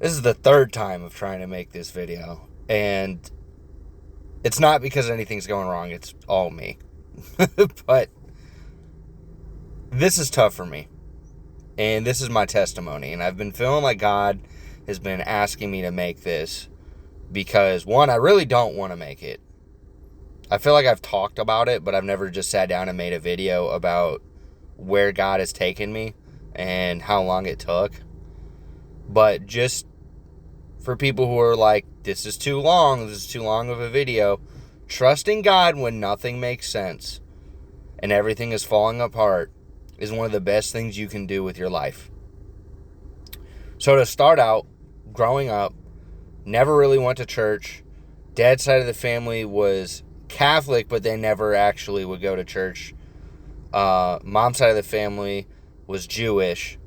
This is the third time of trying to make this video, and it's not because anything's going wrong, it's all me. But this is tough for me, and this is my testimony, and I've been feeling like God has been asking me to make this because, one, I really don't want to make it. I feel like I've talked about it, but I've never just sat down and made a video about where God has taken me and how long it took. But just for people who are like, this is too long of a video, trusting God when nothing makes sense and everything is falling apart is one of the best things you can do with your life. So to start out, growing up, never really went to church. Dad's side of the family was Catholic, but they never actually would go to church. Mom's side of the family was Jewish,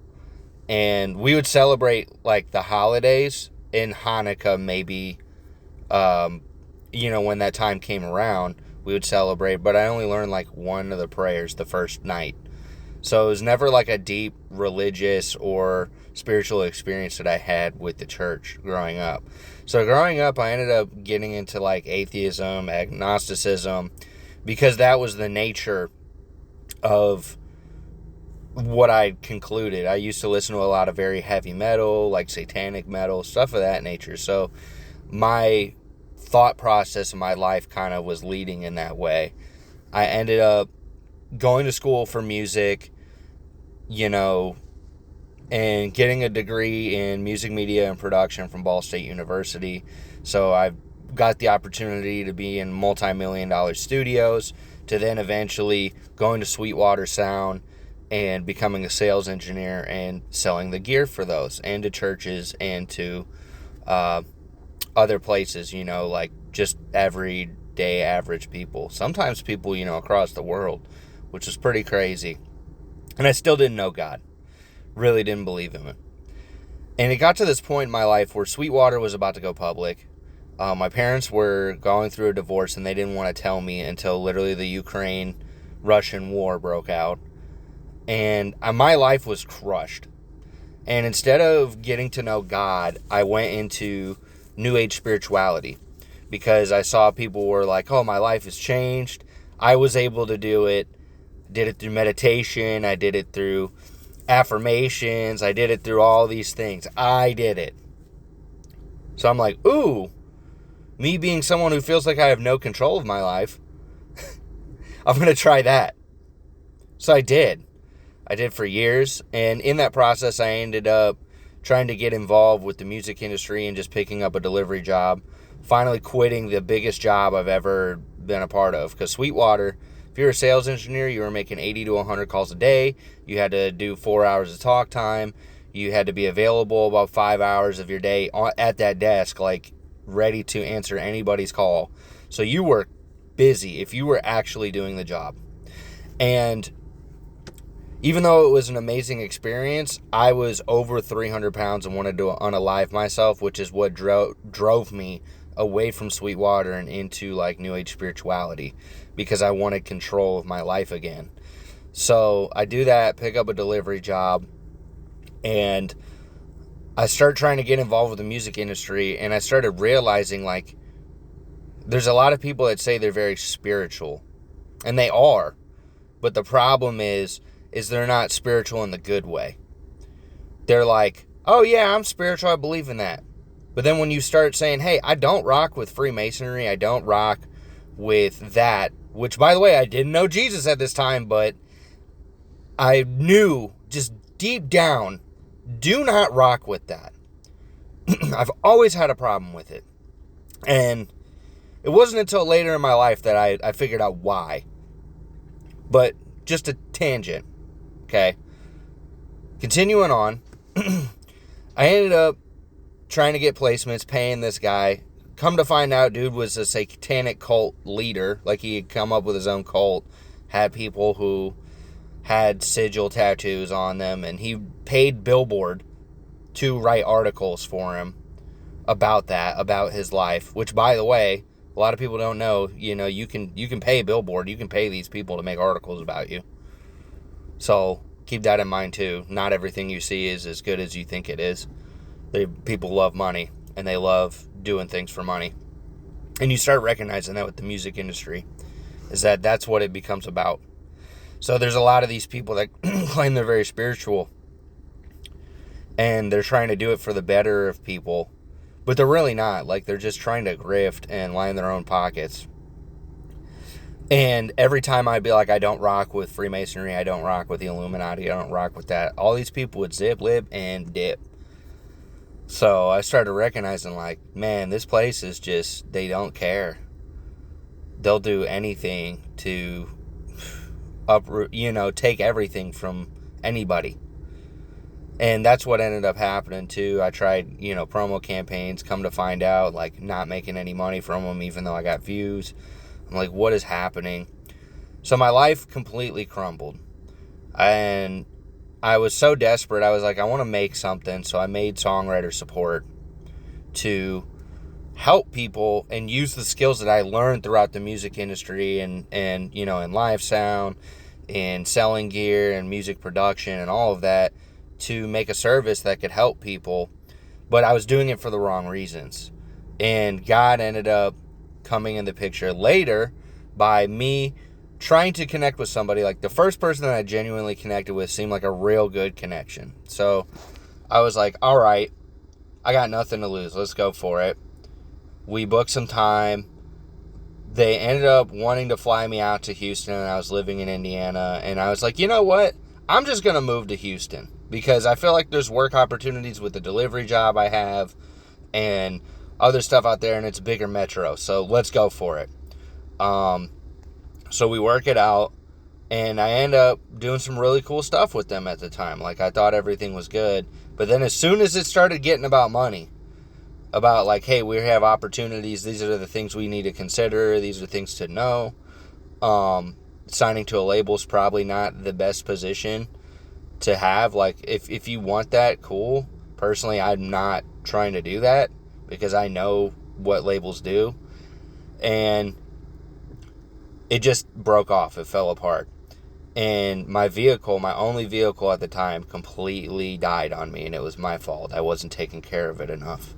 and we would celebrate like the holidays in Hanukkah, maybe, when that time came around, we would celebrate, but I only learned like one of the prayers the first night. So it was never like a deep religious or spiritual experience that I had with the church growing up. So growing up, I ended up getting into like atheism, agnosticism, because that was the nature of what I concluded. I used to listen to a lot of very heavy metal, like satanic metal, stuff of that nature. So my thought process in my life kind of was leading in that way. I ended up going to school for music, and getting a degree in music media and production from Ball State University. So I got the opportunity to be in multi-million-dollar studios, to then eventually going to Sweetwater Sound and becoming a sales engineer and selling the gear for those, and to churches and to other places, like just everyday average people. Sometimes people, across the world, which was pretty crazy. And I still didn't know God. Really didn't believe in him. And it got to this point in my life where Sweetwater was about to go public. My parents were going through a divorce, and they didn't want to tell me until literally the Ukraine-Russian war broke out. And my life was crushed. And instead of getting to know God, I went into New Age spirituality, because I saw people were like, oh, my life has changed. I was able to do it. Did it through meditation. I did it through affirmations. I did it through all these things. I did it. So I'm like, ooh, me being someone who feels like I have no control of my life, I'm going to try that. So I did. I did for years. And in that process, I ended up trying to get involved with the music industry and just picking up a delivery job. Finally quitting the biggest job I've ever been a part of. Because Sweetwater, if you're a sales engineer, you were making 80 to 100 calls a day. You had to do 4 hours of talk time. You had to be available about 5 hours of your day at that desk, like ready to answer anybody's call. So you were busy if you were actually doing the job. And even though it was an amazing experience, I was over 300 pounds and wanted to unalive myself, which is what drove me away from Sweetwater and into like New Age spirituality, because I wanted control of my life again. So I do that, pick up a delivery job, and I start trying to get involved with the music industry, and I started realizing like there's a lot of people that say they're very spiritual, and they are, but the problem is they're not spiritual in the good way. They're like, oh yeah, I'm spiritual, I believe in that. But then when you start saying, hey, I don't rock with Freemasonry, I don't rock with that, which, by the way, I didn't know Jesus at this time, but I knew just deep down, do not rock with that. I've always had a problem with it. And it wasn't until later in my life that I figured out why. But just a tangent, okay? Continuing on, I ended up trying to get placements, paying this guy. Come to find out, dude was a satanic cult leader. Like, he had come up with his own cult, had people who had sigil tattoos on them, and he paid Billboard to write articles for him about that, about his life, which, by the way, a lot of people don't know, you can pay Billboard, you can pay these people to make articles about you. So keep that in mind too. Not everything you see is as good as you think it is. People love money, and they love doing things for money. And you start recognizing that with the music industry, is that that's what it becomes about. So there's a lot of these people that claim they're very spiritual, and they're trying to do it for the better of people, but they're really not. Like, they're just trying to grift and line their own pockets. And every time I'd be like, I don't rock with Freemasonry, I don't rock with the Illuminati, I don't rock with that, all these people would zip, lib, and dip. So I started recognizing, like, man, this place is just, they don't care. They'll do anything to uproot, take everything from anybody. And that's what ended up happening too. I tried, promo campaigns, come to find out, like, not making any money from them, even though I got views. I'm like, what is happening? So my life completely crumbled. And I was so desperate. I was like, I want to make something. So I made Songwriter Support to help people and use the skills that I learned throughout the music industry and in live sound and selling gear and music production and all of that, to make a service that could help people. But I was doing it for the wrong reasons. And God ended up coming in the picture later by me trying to connect with somebody. Like, the first person that I genuinely connected with seemed like a real good connection. So I was like, all right, I got nothing to lose. Let's go for it. We booked some time. They ended up wanting to fly me out to Houston, and I was living in Indiana. And I was like, you know what? I'm just going to move to Houston, because I feel like there's work opportunities with the delivery job I have and other stuff out there, and it's a bigger metro. So let's go for it. So we work it out, and I end up doing some really cool stuff with them at the time. Like, I thought everything was good. But then as soon as it started getting about money, about like, hey, we have opportunities, these are the things we need to consider, these are things to know. Signing to a label is probably not the best position to have. Like, if you want that, cool. Personally, I'm not trying to do that, because I know what labels do. And it just broke off. It fell apart. And my only vehicle at the time, completely died on me, and it was my fault. I wasn't taking care of it enough.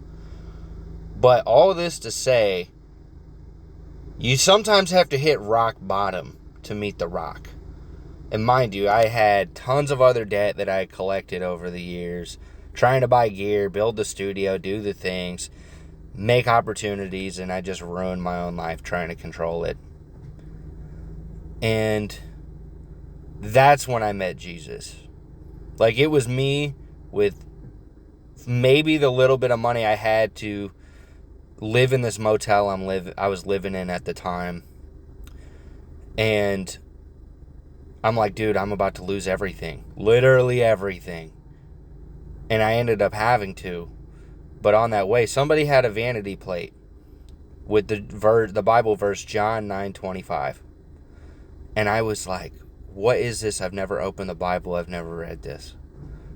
But all this to say, you sometimes have to hit rock bottom to meet the rock. And mind you, I had tons of other debt that I had collected over the years, trying to buy gear, build the studio, do the things, make opportunities, and I just ruined my own life trying to control it. And that's when I met Jesus. Like, it was me with maybe the little bit of money I had to live in this motel I was living in at the time. And I'm like, dude, I'm about to lose everything. Literally everything. And I ended up having to. But on that way, somebody had a vanity plate with the Bible verse, John 9:25. And I was like, what is this? I've never opened the Bible. I've never read this.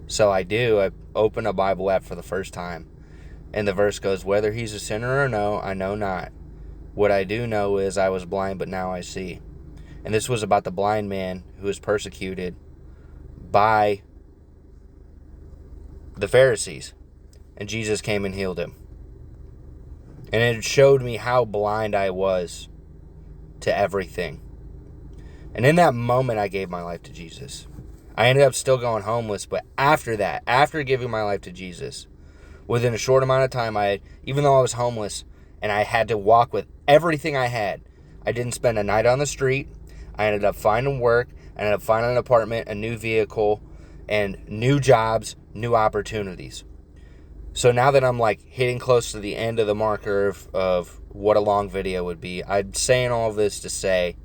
So I open a Bible app for the first time. And the verse goes, whether he's a sinner or no, I know not. What I do know is I was blind, but now I see. And this was about the blind man who was persecuted by the Pharisees. And Jesus came and healed him. And it showed me how blind I was to everything. And in that moment, I gave my life to Jesus. I ended up still going homeless, but after that, after giving my life to Jesus, within a short amount of time, even though I was homeless and I had to walk with everything I had, I didn't spend a night on the street. I ended up finding work. I ended up finding an apartment, a new vehicle, and new jobs, new opportunities. So now that I'm like hitting close to the end of the marker of what a long video would be, I'm saying all this to say,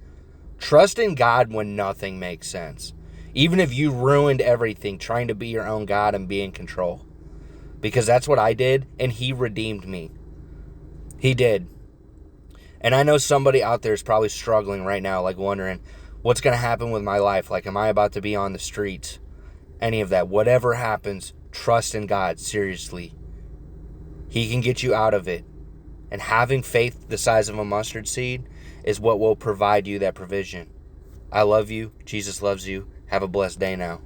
trust in God when nothing makes sense. Even if you ruined everything trying to be your own God and be in control. Because that's what I did, and He redeemed me. He did. And I know somebody out there is probably struggling right now, like wondering, what's going to happen with my life? Like, am I about to be on the streets? Any of that. Whatever happens, trust in God, seriously. He can get you out of it. And having faith the size of a mustard seed is what will provide you that provision. I love you. Jesus loves you. Have a blessed day now.